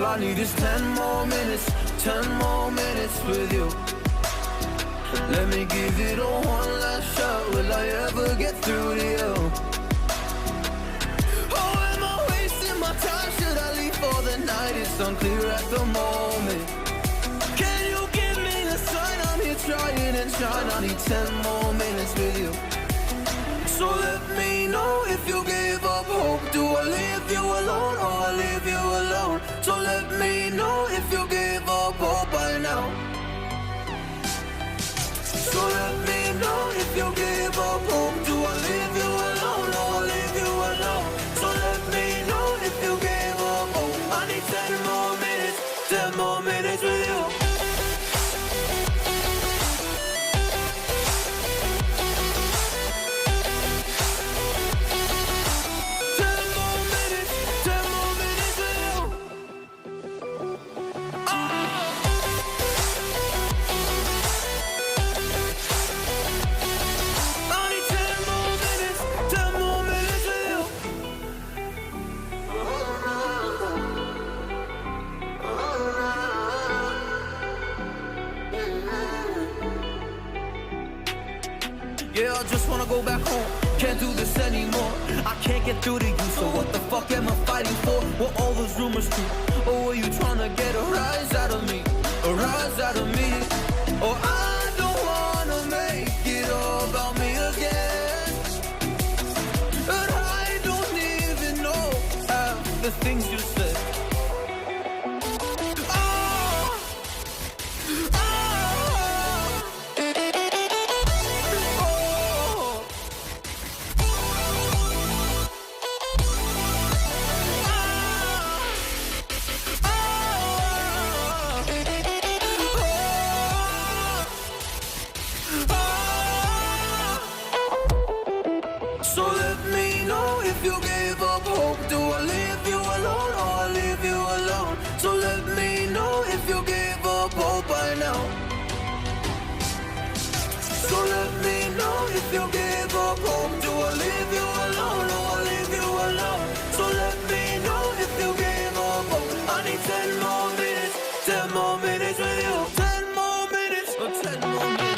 All I need is 10 more minutes, 10 more minutes with you. Let me give it a one last shot. Will I ever get through to you? Oh, am I wasting my time? Should I leave for the night? It's unclear at the moment. Can you give me a sign? I'm here trying and trying. I need 10 more minutes with you. So let me know if you gave up hope. Do I leave you alone or I leave you alone? So let me know if you gave up hope by now. So let me know if you gave up hope. Do I leave you alone or I leave you alone? So let me know if you gave up hope. I need 10 more minutes, 10 more minutes with you. Yeah, I just wanna go back home. Can't do this anymore. I can't get through to you, so what the fuck am I fighting for? Were all those rumors true? Or were you trying to get a rise out of me? A rise out of me? Or I don't wanna make it all about me again. But I don't even know half the things you said. So let me know if you gave up hope. Do I leave you alone or I leave you alone? So let me know if you gave up hope by now. So let me know if you gave up hope. Do I leave you alone or I leave you alone? So let me know if you gave up hope. I need 10 more minutes, 10 more minutes with you. 10 more minutes, or 10 more minutes.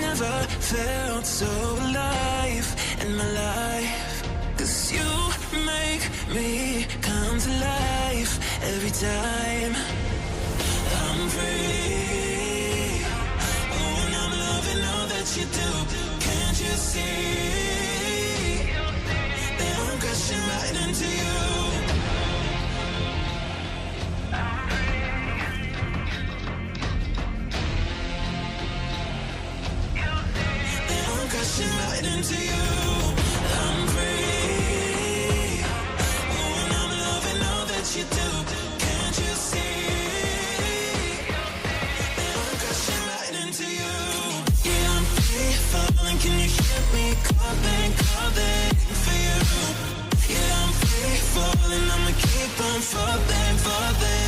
Never felt so alive in my life. 'Cause you make me come to life every time I'm free. Oh, and I'm loving all that you do. Can't you see that I'm crashing right into you? Crashing right into you. I'm free. Oh, and I'm loving all that you do. Can't you see that I'm crashing right into you? Yeah, I'm free falling. Can you hear me calling, calling for you? Yeah, I'm free falling. I'ma keep on falling, falling.